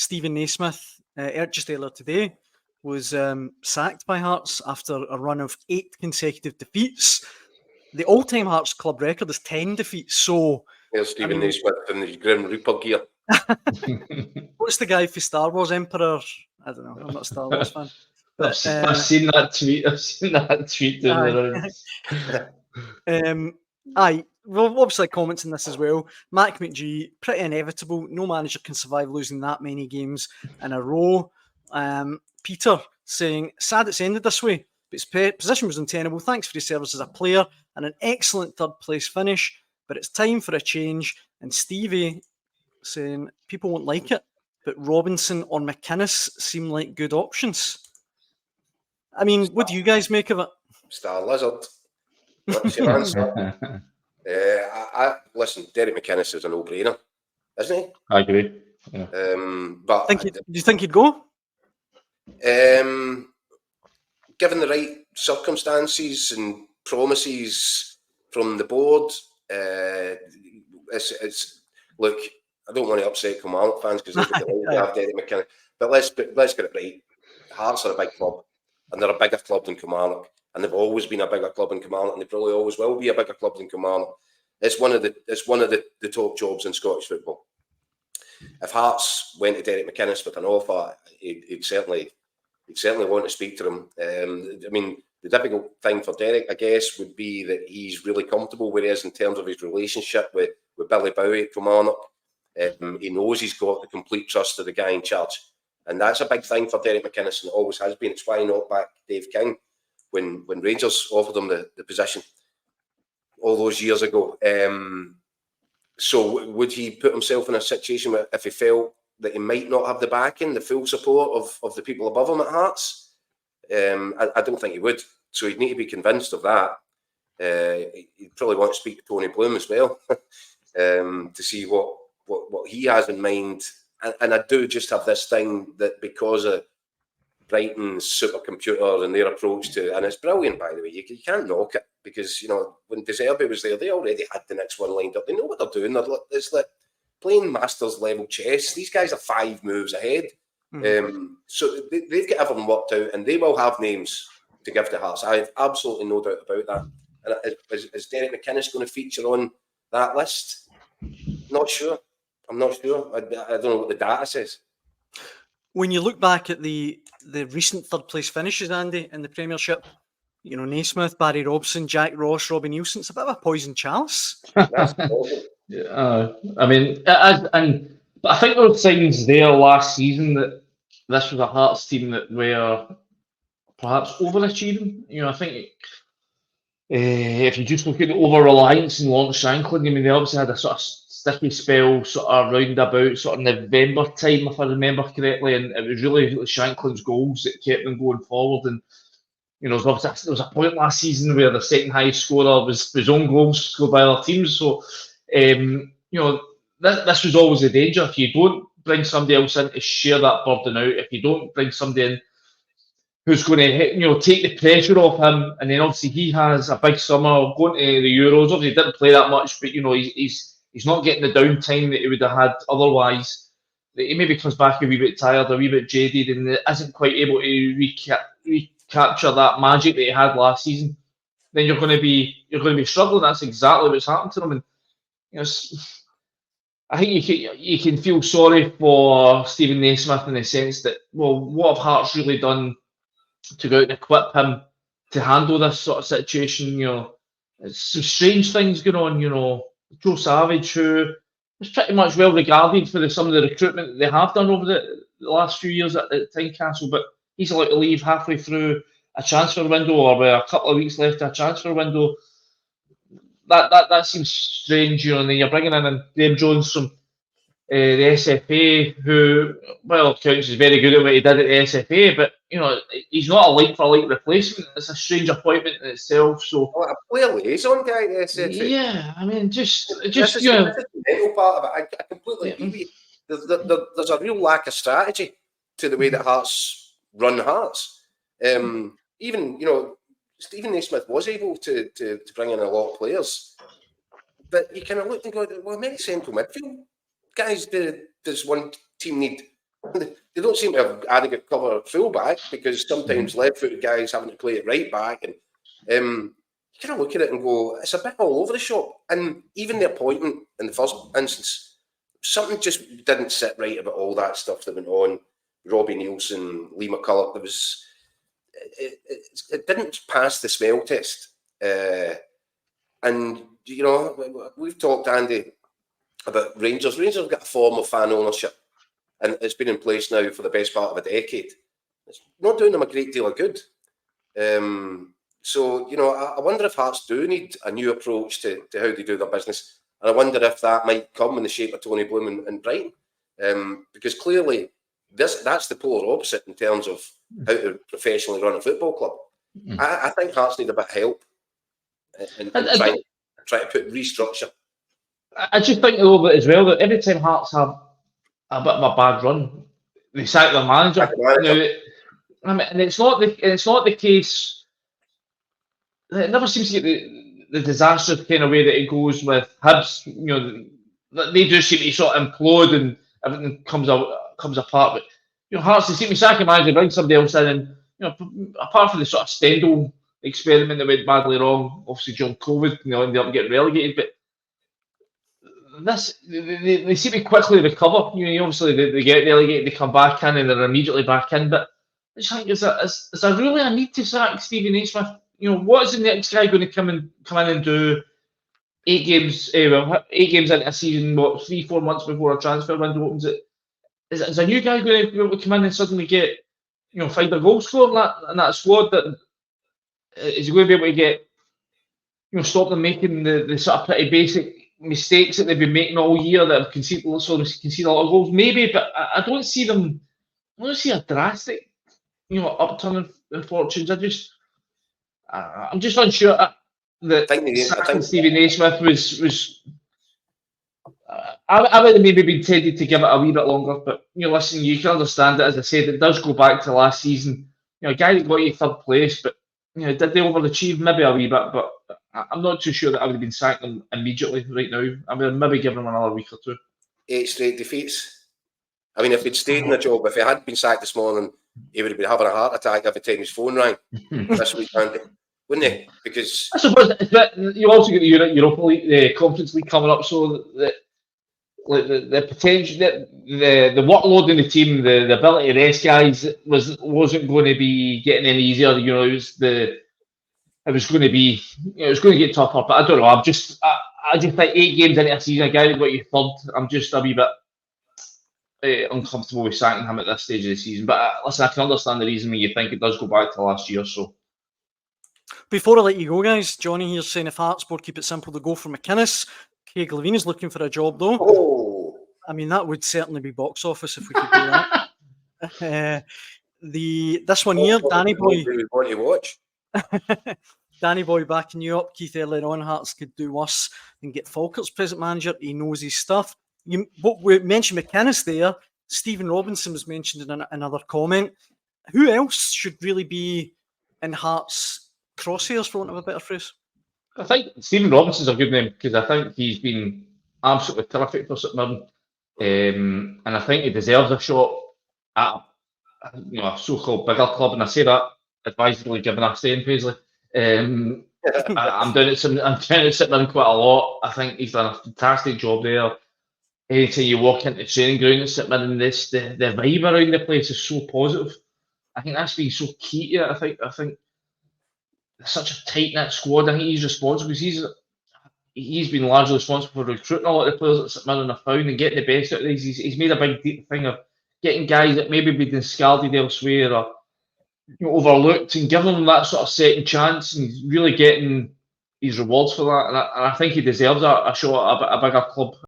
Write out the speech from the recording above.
Steven Naismith, just earlier today, was sacked by Hearts after a run of 8 consecutive defeats. The all-time Hearts club record is 10 defeats. So there's Steven Naismith in his Grim Reaper gear. What's the guy for Star Wars Emperor? I don't know. I'm not a Star Wars fan. But, I've seen that tweet. Aye, well, obviously comments on this as well. Mac McGee, pretty inevitable. No manager can survive losing that many games in a row. Peter saying, sad it's ended this way, but his position was untenable. Thanks for his service as a player and an excellent third place finish, but it's time for a change. And Stevie saying, people won't like it, but Robinson or McInnes seem like good options. I mean, what do you guys make of it? Star Lizard. What's your answer? Listen, Derek McInnes is a no-brainer, isn't he? I agree. Yeah. But do you think he'd go? Given the right circumstances and promises from the board, it's look. I don't want to upset Kilmarnock fans because they would have Derek McInnes, but let's get it right. Hearts are a big club, and they're a bigger club than Kilmarnock, and they've always been a bigger club than Kilmarnock, and they probably always will be a bigger club than Kilmarnock. It's one of the top jobs in Scottish football. If Hearts went to Derek McInnes with an offer, he'd certainly want to speak to him. I mean, the difficult thing for Derek, I guess, would be that he's really comfortable where he is in terms of his relationship with Billy Bowie at Kilmarnock. He knows he's got the complete trust of the guy in charge. And that's a big thing for Derek McInnes, and it always has been. It's why he knocked back Dave King when Rangers offered him the position all those years ago. So would he put himself in a situation where if he felt that he might not have the backing, the full support of the people above him at Hearts? I don't think he would. So he'd need to be convinced of that. He'd probably want to speak to Tony Bloom as well to see what he has in mind. And I do just have this thing that because of Brighton's supercomputer and their approach to, and it's brilliant, by the way, you can't knock it because, you know, when De Zerbi was there, they already had the next one lined up. They know what they're doing. It's like playing Masters level chess. These guys are 5 moves ahead. So they've got everything worked out, and they will have names to give to Hearts. I have absolutely no doubt about that. And is Derek McInnes going to feature on that list? Not sure. I'm not sure. I don't know what the data says. When you look back at the recent third place finishes, Andy, in the Premiership, you know, Naismith, Barry Robson, Jack Ross, Robbie Nielsen, it's a bit of a poison chalice. That's awful. I mean, but I think there were signs there last season that this was a Hearts team that were perhaps overachieving. You know, I think if you just look at the over-reliance in Lawrence Shanklin, I mean, they obviously had a sort of sticky spell sort of round about sort of November time, if I remember correctly, and it was really Shanklin's goals that kept them going forward. And you know, there was a point last season where the second highest scorer was his own goals scored by other teams. So, you know, this was always the danger. If you don't bring somebody else in to share that burden out, if you don't bring somebody in who's going to, you know, take the pressure off him, and then obviously he has a big summer going to the Euros. Obviously, he didn't play that much, but you know, he's not getting the downtime that he would have had otherwise. He maybe comes back a wee bit tired, a wee bit jaded, and isn't quite able to recapture that magic that he had last season. Then you're going to be struggling. That's exactly what's happened to him. And you know, I think you can feel sorry for Steven Naismith in the sense that, well, what have Hearts really done to go out and equip him to handle this sort of situation? You know, it's some strange things going on. You know, Joe Savage, who is pretty much well regarded for some of the recruitment that they have done over the last few years at Tynecastle, but he's allowed to leave halfway through a transfer window or with a couple of weeks left of a transfer window. That seems strange, you know. And then you're bringing in Graham Jones from the SFA, who, well, counts is very good at what he did at the SFA, but you know, he's not a like for like replacement. It's a strange appointment in itself. So, a player liaison guy at the SFA. Yeah, I mean, just you know, the mental part of it. I completely agree with you. There's a real lack of strategy to the way that Hearts run Hearts. Even, you know, Steven Naismith was able to bring in a lot of players, but you kind of look and go, well, many central midfield guys does one team need? They don't seem to have adequate cover at full-back, because sometimes left-footed guys having to play at right-back, and you kind of look at it and go, it's a bit all over the shop. And even the appointment in the first instance, something just didn't sit right about all that stuff that went on. Robbie Nielsen, Lee McCulloch, there was... It didn't pass the smell test. And, you know, we've talked, Andy, about Rangers. Rangers have got a form of fan ownership, and it's been in place now for the best part of a decade. It's not doing them a great deal of good. So, you know, I wonder if Hearts do need a new approach to how they do their business. And I wonder if that might come in the shape of Tony Bloom and Brighton. Because clearly, that's the polar opposite in terms of how to professionally run a football club. I think Hearts need a bit of help in trying to put restructure. I just think a little bit as well that every time Hearts have a bit of a bad run, they sack their manager. Now, and it's not the case. It never seems to get the disastrous kind of way that it goes with Hibs. You know, they do seem to sort of implode and everything comes apart. But you know, Hearts, they seem to sack a manager, bring somebody else in, and you know, apart from the sort of Stendhal experiment that went badly wrong, obviously during COVID, you know, ended up getting relegated. But they seem to quickly recover. You know, obviously they get relegated, they come back in, and they're immediately back in. But I just think is there really a need to sack Steven Naismith? You know, what is the next guy going to come in and do 8 games? 8 games into a season, 3-4 months before a transfer window opens? Is a new guy going to be able to come in and suddenly get, you know, find a goal scorer in that squad? That is he going to be able to get, you know, stop them making the sort of pretty basic mistakes that they've been making all year that have conceded a lot of goals? Maybe, but I don't see them. I don't see a drastic, you know, upturn in fortunes. I'm just unsure that I think Steven Naismith was. I would have maybe been tempted to give it a wee bit longer, but you know, listen, you can understand it. As I said, it does go back to last season. You know, a guy that got you 3rd place, but you know, did they overachieve? Maybe a wee bit, but I'm not too sure that I would have been sacked them immediately right now. I would maybe give them another week or 2. 8 straight defeats. I mean, if he'd stayed in the job, if he hadn't been sacked this morning, he would have been having a heart attack every time his phone rang this week, Andy, wouldn't he? Because I suppose you also get the Europa League, the Conference League coming up, so that the potential, the workload in the team, the ability to rest guys wasn't going to be getting any easier. You know, it was going to get tougher. But I don't know. I just think 8 games into a season, a guy that got you 3rd, I'm just a wee bit uncomfortable with sacking him at this stage of the season. But listen, I can understand the reason when you think it does go back to last year. So. Before I let you go, guys, Johnny here's saying if Hearts board keep it simple, to go for McInnes. Craig Levine is looking for a job, though. Oh. I mean, that would certainly be box office if we could do that. This one here, Danny Boy. We want to watch. Danny Boy backing you up. Keith, earlier on, Hearts could do worse than get Falkirk's present manager. He knows his stuff. We mentioned McInnes there. Stephen Robinson was mentioned in another comment. Who else should really be in Hearts' crosshairs, for want of a better phrase? I think Stephen Robinson's a good name because I think he's been absolutely terrific for St Mirren, and I think he deserves a shot at a so-called bigger club. And I say that advisedly, given I stay in Paisley. I'm down at St Mirren quite a lot. I think he's done a fantastic job there. Anytime you walk into the training ground at St Mirren, the vibe around the place is so positive. I think that's been so key to it. I think such a tight-knit squad. I think he's responsible because he's been largely responsible for recruiting a lot of the players that St Mirren have found and getting the best out of these. He's made a big deep thing of getting guys that maybe been discarded elsewhere or overlooked and giving them that sort of second chance, and he's really getting his rewards for that. And I think he deserves a shot at a bigger club.